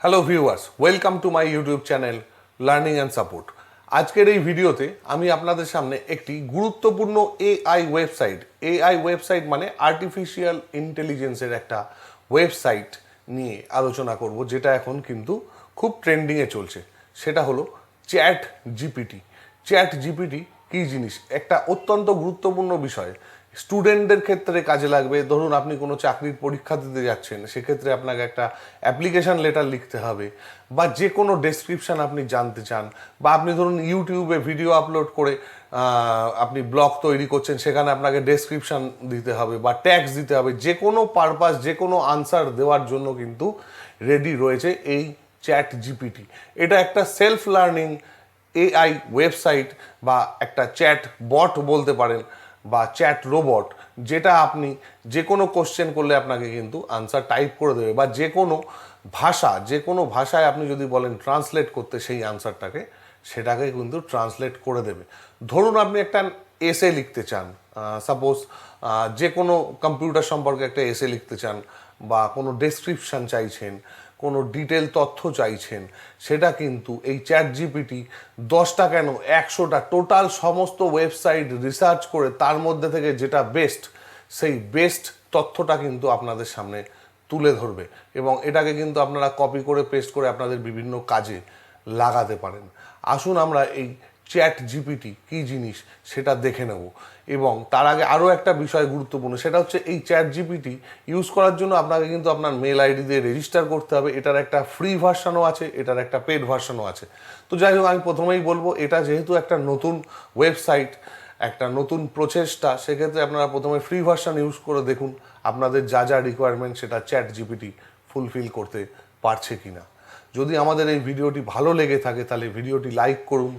Hello viewers, welcome to my YouTube channel learning and support. আজকের এই ভিডিওতে আমি আপনাদের সামনে একটি গুরুত্বপূর্ণ এআই ওয়েবসাইট মানে আর্টিফিশিয়াল ইন্টেলিজেন্সের একটা ওয়েবসাইট নিয়ে আলোচনা করব, যেটা এখন কিন্তু খুব ট্রেন্ডিংয়ে চলছে। সেটা হলো চ্যাট জিপিটি। চ্যাট জিপিটি কী জিনিস? একটা অত্যন্ত গুরুত্বপূর্ণ বিষয়, স্টুডেন্টদের ক্ষেত্রে কাজে লাগবে। ধরুন আপনি কোনো চাকরির পরীক্ষা দিতে যাচ্ছেন, সেক্ষেত্রে আপনাকে একটা অ্যাপ্লিকেশান লেটার লিখতে হবে, বা যে কোনো ডেসক্রিপশান আপনি জানতে চান, বা আপনি ধরুন ইউটিউবে ভিডিও আপলোড করে আপনি ব্লগ তৈরি করছেন, সেখানে আপনাকে ডেসক্রিপশান দিতে হবে বা ট্যাক্স দিতে হবে। যে কোনো পারপাস, যে কোনো আনসার দেওয়ার জন্য কিন্তু রেডি রয়েছে এই চ্যাট জিপিটি। এটা একটা সেলফ লার্নিং এআই ওয়েবসাইট বা একটা চ্যাট বট বলতে পারেন, বা চ্যাট রোবট, যেটা আপনি যে কোনো কোশ্চেন করলে আপনাকে কিন্তু আনসার টাইপ করে দেবে, বা যে কোনো ভাষায় আপনি যদি বলেন ট্রান্সলেট করতে সেই আনসারটাকে, সেটাকে কিন্তু ট্রান্সলেট করে দেবে। ধরুন আপনি একটা এসে লিখতে চান, সাপোজ যে কোনো কম্পিউটার সম্পর্কে একটা এসে লিখতে চান, বা কোনো ডেসক্রিপশান চাইছেন, কোনো ডিটেল তথ্য চাইছেন, সেটা কিন্তু এই চ্যাট জিপিটি 10টা কেন 100টা টোটাল সমস্ত ওয়েবসাইট রিসার্চ করে তার মধ্যে থেকে যেটা বেস্ট, সেই বেস্ট তথ্যটা কিন্তু আপনাদের সামনে তুলে ধরবে, এবং এটাকে কিন্তু আপনারা কপি করে পেস্ট করে আপনাদের বিভিন্ন কাজে লাগাতে পারেন। আসুন আমরা এই চ্যাট জিপিটি কী জিনিস সেটা দেখে নেব। এবং তার আগে আরও একটা বিষয় গুরুত্বপূর্ণ, সেটা হচ্ছে এই চ্যাট জিপিটি ইউজ করার জন্য আপনাকে কিন্তু আপনার মেল আইডি দিয়ে রেজিস্টার করতে হবে। এটার একটা ফ্রি ভার্সানও আছে, এটার একটা পেড ভার্সানও আছে। তো যাই হোক, আমি প্রথমেই বলবো, এটা যেহেতু একটা নতুন ওয়েবসাইট, একটা নতুন প্রচেষ্টা, সেক্ষেত্রে আপনারা প্রথমে ফ্রি ভার্সান ইউজ করে দেখুন আপনাদের যা যা রিকোয়ারমেন্ট সেটা চ্যাট জিপিটি ফুলফিল করতে পারছে কি না। যদি আমাদের এই ভিডিওটি ভালো লেগে থাকে, তাহলে ভিডিওটি লাইক করুন,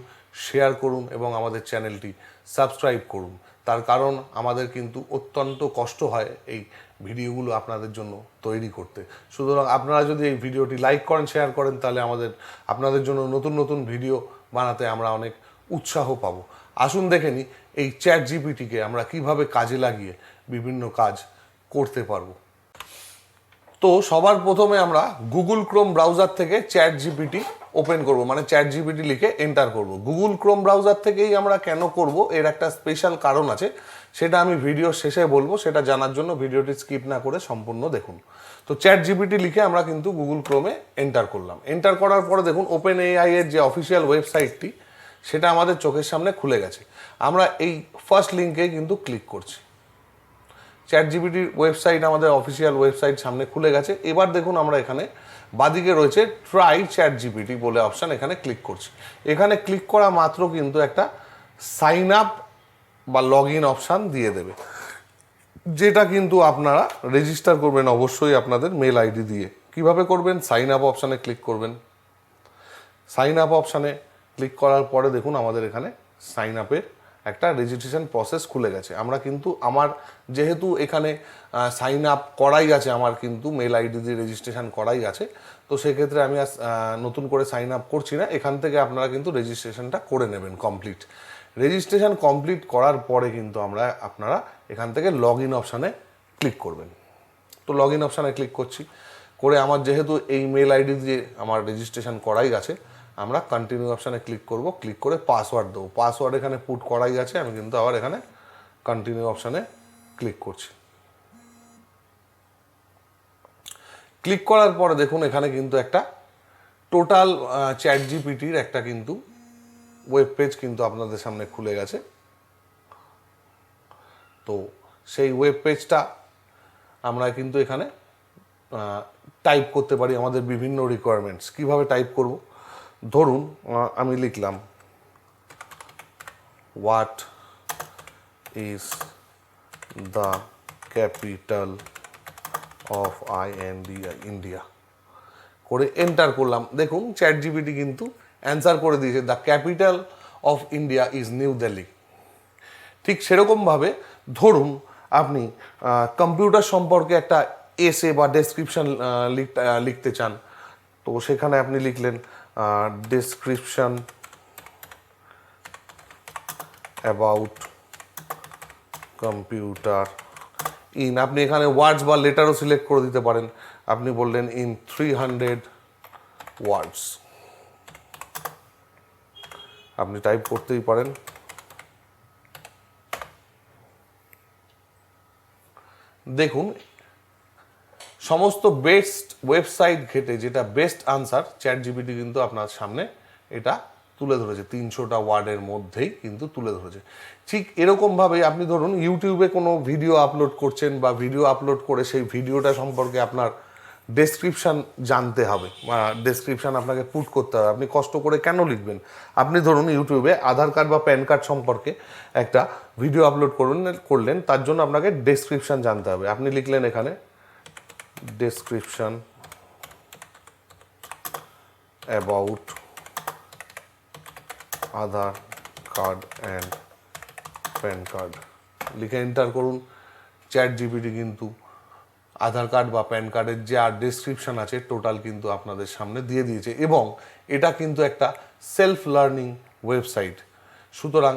শেয়ার করুন এবং আমাদের চ্যানেলটি সাবস্ক্রাইব করুন। তার কারণ আমাদের কিন্তু অত্যন্ত কষ্ট হয় এই ভিডিওগুলো আপনাদের জন্য তৈরি করতে। সুতরাং আপনারা যদি এই ভিডিওটি লাইক করেন, শেয়ার করেন, তাহলে আপনাদের জন্য নতুন নতুন ভিডিও বানাতে আমরা অনেক উৎসাহ পাবো। আসুন দেখে নিই এই চ্যাট জিপিটিকে আমরা কিভাবে কাজে লাগিয়ে বিভিন্ন কাজ করতে পারবো। তো সবার প্রথমে আমরা গুগল ক্রোম ব্রাউজার থেকে চ্যাট জিপিটি ওপেন করব, মানে চ্যাট জিপিটি লিখে এন্টার করব। গুগল ক্রোম ব্রাউজার থেকেই আমরা কেন করব, এর একটা স্পেশাল কারণ আছে, সেটা আমি ভিডিও শেষে বলবো। সেটা জানার জন্য ভিডিওটি স্কিপ না করে সম্পূর্ণ দেখুন। তো চ্যাট জিপিটি লিখে আমরা কিন্তু গুগল ক্রোমে এন্টার করলাম। এন্টার করার পরে দেখুন ওপেন এআই এর যে অফিসিয়াল ওয়েবসাইটটি, সেটা আমাদের চোখের সামনে খুলে গেছে। আমরা এই ফার্স্ট লিঙ্কে কিন্তু ক্লিক করছি। চ্যাট জিপিটির ওয়েবসাইট, আমাদের অফিসিয়াল ওয়েবসাইট সামনে খুলে গেছে। এবার দেখুন আমরা এখানে বাদিকে রয়েছে ট্রাই চ্যাট জিপিটি বলে অপশান, এখানে ক্লিক করছি। এখানে ক্লিক করা মাত্র কিন্তু একটা সাইন আপ বা লগ ইন অপশান দিয়ে দেবে, যেটা কিন্তু আপনারা রেজিস্টার করবেন অবশ্যই আপনাদের মেল আইডি দিয়ে। কিভাবে করবেন? সাইন আপ অপশানে ক্লিক করবেন। সাইন আপ অপশানে ক্লিক করার পরে দেখুন আমাদের এখানে সাইন আপের একটা রেজিস্ট্রেশন প্রসেস খুলে গেছে। আমরা কিন্তু যেহেতু এখানে সাইন আপ করাই আছে, আমার কিন্তু মেল আইডি দিয়ে রেজিস্ট্রেশন করাই আছে, তো সেক্ষেত্রে আমি নতুন করে সাইন আপ করছি না। এখান থেকে আপনারা কিন্তু রেজিস্ট্রেশনটা করে নেবেন কমপ্লিট। রেজিস্ট্রেশন কমপ্লিট করার পরে কিন্তু আপনারা এখান থেকে লগ ইন অপশানে ক্লিক করবেন। তো লগ ইন অপশানে ক্লিক করছি, করে আমার যেহেতু এই মেল আইডি দিয়ে আমার রেজিস্ট্রেশন করাই আছে, আমরা কন্টিনিউ অপশানে ক্লিক করব। ক্লিক করে পাসওয়ার্ড দেবো। পাসওয়ার্ড এখানে পুট করাই আছে, আমি কিন্তু আবার এখানে কন্টিনিউ অপশানে ক্লিক করছি। ক্লিক করার পরে দেখুন এখানে কিন্তু একটা টোটাল চ্যাট জিপিটির একটা কিন্তু ওয়েব পেজ কিন্তু আপনাদের সামনে খুলে গেছে। তো সেই ওয়েব পেজটা আমরা কিন্তু এখানে টাইপ করতে পারি আমাদের বিভিন্ন রিকোয়ারমেন্টস। কিভাবে টাইপ করব? ধরুন আমি লিখলাম, what is the capital of India করে এন্টার করলাম। দেখুন চ্যাট জিপিটি কিন্তু অ্যান্সার করে দিয়েছে, the capital of India is new Delhi. ঠিক সেরকমভাবে ধরুন আপনি কম্পিউটার সম্পর্কে একটা এসে বা ডেসক্রিপশন লিখতে চান, তো সেখানে আপনি লিখলেন ডেসক্রিপশন অ্যাবাউট কম্পিউটার আপনি এখানে ওয়ার্ডস বা লেটারও সিলেক্ট করে দিতে পারেন। আপনি বললেন ইন 300 ওয়ার্ডস আপনি টাইপ করতেই পারেন। দেখুন সমস্ত বেস্ট ওয়েবসাইট ঘেটে যেটা বেস্ট আনসার চ্যাটজিপিটি কিন্তু আপনার সামনে এটা তুলে ধরেছে, 300টা ওয়ার্ডের মধ্যেই কিন্তু তুলে ধরেছে। ঠিক এরকমভাবে আপনি ধরুন ইউটিউবে কোনো ভিডিও আপলোড করছেন বা ভিডিও আপলোড করে সেই ভিডিওটা সম্পর্কে আপনার ডেসক্রিপশান জানতে হবে বা ডেসক্রিপশান আপনাকে পুট করতে হবে। আপনি কষ্ট করে কেন লিখবেন? আপনি ধরুন ইউটিউবে আধার কার্ড বা প্যান কার্ড সম্পর্কে একটা ভিডিও আপলোড করলেন, তার জন্য আপনাকে ডেসক্রিপশান জানতে হবে। আপনি লিখলেন এখানে description about Aadhaar card and pan card, লিখে এন্টার করুন। চ্যাটজিপিটি কিন্তু আধার কার্ড বা প্যান কার্ডের যে আর ডেসক্রিপশান আছে টোটাল কিন্তু আপনাদের সামনে দিয়ে দিয়েছে, এবং এটা কিন্তু একটা সেলফ লার্নিং ওয়েবসাইট। সুতরাং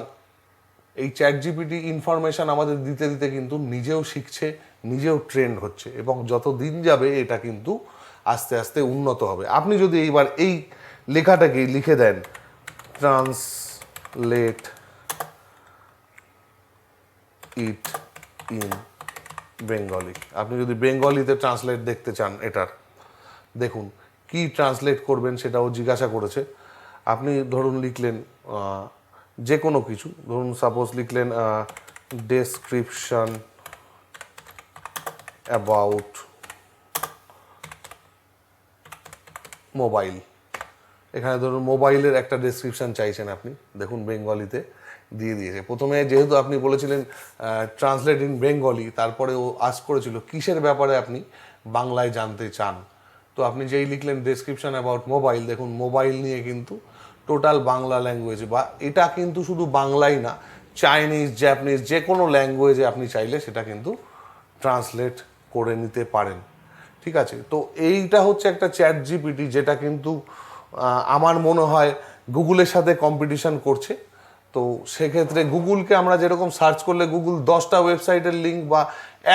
এই চ্যাটজিপিটি ইনফরমেশান আমাদের দিতে দিতে কিন্তু নিজেও শিখছে, নিজেও ট্রেন্ড হচ্ছে, এবং যত দিন যাবে এটা কিন্তু আস্তে আস্তে উন্নত হবে। আপনি যদি এইবার এই লেখাটাকে লিখে দেন ট্রান্সলেট ইট ইন বেঙ্গলি, আপনি যদি বেঙ্গলিতে ট্রান্সলেট দেখতে চান এটার, দেখুন কি ট্রান্সলেট করবেন সেটাও জিজ্ঞাসা করেছে। আপনি ধরুন লিখলেন যে কোনো কিছু, ধরুন সাপোজ লিখলেন ডেসক্রিপশন অ্যাবাউট মোবাইল। এখানে ধরুন মোবাইলের একটা ডেসক্রিপশান চাইছেন আপনি, দেখুন বেঙ্গলিতে দিয়ে দিয়েছে। প্রথমে যেহেতু আপনি বলেছিলেন ট্রান্সলেট ইন বেঙ্গলি, তারপরে ও আস্ক করেছিল কিসের ব্যাপারে আপনি বাংলায় জানতে চান। তো আপনি যেই লিখলেন ডেসক্রিপশান অ্যাবাউট মোবাইল, দেখুন মোবাইল নিয়ে কিন্তু টোটাল বাংলা ল্যাঙ্গুয়েজ, বা এটা কিন্তু শুধু বাংলাই না, চাইনিজ, জাপানিজ, যে কোনো ল্যাঙ্গুয়েজে আপনি চাইলে সেটা কিন্তু ট্রান্সলেট করে নিতে পারেন। ঠিক আছে, তো এইটা হচ্ছে একটা চ্যাটজিপিটি যেটা কিন্তু আমার মনে হয় গুগলের সাথে কম্পিটিশন করছে। তো সেক্ষেত্রে গুগলকে আমরা যেরকম সার্চ করলে গুগল 10টা ওয়েবসাইটের লিঙ্ক বা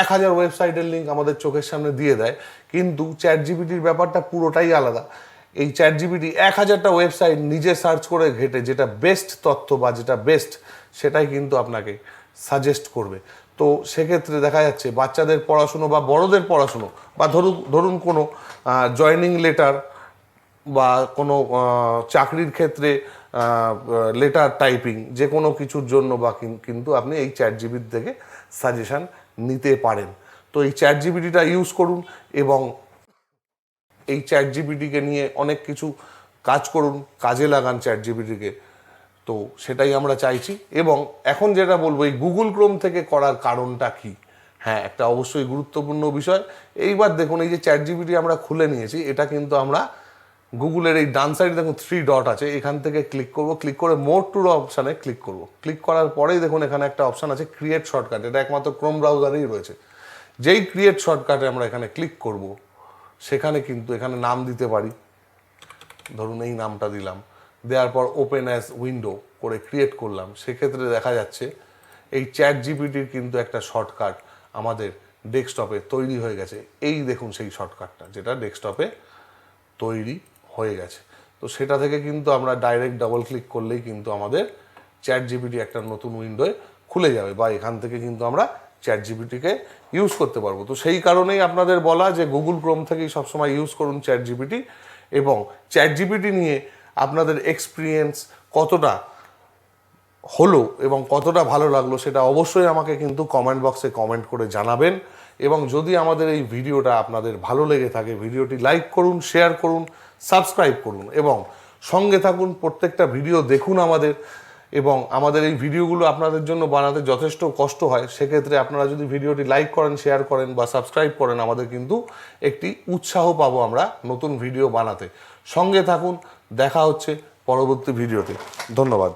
1000 ওয়েবসাইটের লিঙ্ক আমাদের চোখের সামনে দিয়ে দেয়, কিন্তু চ্যাটজিপিটির ব্যাপারটা পুরোটাই আলাদা। এই চ্যাটজিপিটি 1000টা ওয়েবসাইট নিজে সার্চ করে ঘেটে যেটা বেস্ট তথ্য বা যেটা বেস্ট সেটাই কিন্তু আপনাকে সাজেস্ট করবে। তো সেক্ষেত্রে দেখা যাচ্ছে বাচ্চাদের পড়াশুনো বা বড়দের পড়াশুনো, বা ধরুন কোনো জয়নিং লেটার বা কোনো চাকরির ক্ষেত্রে লেটার টাইপিং, যে কোনো কিছুর জন্য বা কিন্তু আপনি এই চ্যাটজিপিটি থেকে সাজেশান নিতে পারেন। তো এই চ্যাটজিপিটিটা ইউজ করুন এবং এই চ্যাটজিপিটিকে নিয়ে অনেক কিছু কাজ করুন, কাজে লাগান চ্যাটজিপিটিকে। তো সেটাই আমরা চাইছি। এবং এখন যেটা বলবো, এই গুগল ক্রোম থেকে করার কারণটা কি? হ্যাঁ, একটা অবশ্যই গুরুত্বপূর্ণ বিষয়। এইবার দেখুন এই যে চ্যাটজিপিটি আমরা খুলে নিয়েছি, এটা কিন্তু আমরা গুগলের এই ডান সাইডে দেখুন 3 ডট আছে, এখান থেকে ক্লিক করব, ক্লিক করে মোর টুর অপশানে ক্লিক করব। ক্লিক করার পরেই দেখুন এখানে একটা অপশান আছে ক্রিয়েট শর্টকাট, এটা একমাত্র ক্রোম ব্রাউজারেই রয়েছে। যেই ক্রিয়েট শর্টকাটে আমরা এখানে ক্লিক করব, সেখানে কিন্তু এখানে নাম দিতে পারি, ধরুন এই নামটা দিলাম, দেওয়ার পর ওপেন অ্যাজ উইন্ডো করে ক্রিয়েট করলাম। সেক্ষেত্রে দেখা যাচ্ছে এই চ্যাটজিপিটির কিন্তু একটা শর্টকাট আমাদের ডেস্কটপে তৈরি হয়ে গেছে। এই দেখুন সেই শর্টকাটটা যেটা ডেস্কটপে তৈরি হয়ে গেছে। তো সেটা থেকে কিন্তু আমরা ডাইরেক্ট ডাবল ক্লিক করলেই কিন্তু আমাদের চ্যাটজিপিটি একটা নতুন উইন্ডোয় খুলে যাবে, বা এখান থেকে কিন্তু আমরা চ্যাটজিপিটিকে ইউজ করতে পারবো। তো সেই কারণেই আপনাদের বলা যে গুগল ক্রোম থেকেই সবসময় ইউজ করুন চ্যাটজিপিটি। এবং চ্যাটজিপিটি নিয়ে আপনাদের এক্সপিরিয়েন্স কতটা হলো এবং কতটা ভালো লাগলো সেটা অবশ্যই আমাকে কিন্তু কমেন্ট বক্সে কমেন্ট করে জানাবেন। এবং যদি আমাদের এই ভিডিওটা আপনাদের ভালো লেগে থাকে, ভিডিওটি লাইক করুন, শেয়ার করুন, সাবস্ক্রাইব করুন এবং সঙ্গে থাকুন। প্রত্যেকটা ভিডিও দেখুন আমাদের, এবং আমাদের এই ভিডিওগুলো আপনাদের জন্য বানাতে যথেষ্ট কষ্ট হয়। সেক্ষেত্রে আপনারা যদি ভিডিওটি লাইক করেন, শেয়ার করেন বা সাবস্ক্রাইব করেন, আমাদের কিন্তু একটি উৎসাহ পাবো আমরা নতুন ভিডিও বানাতে। সঙ্গে থাকুন, দেখা হচ্ছে পরবর্তী ভিডিওতে। ধন্যবাদ।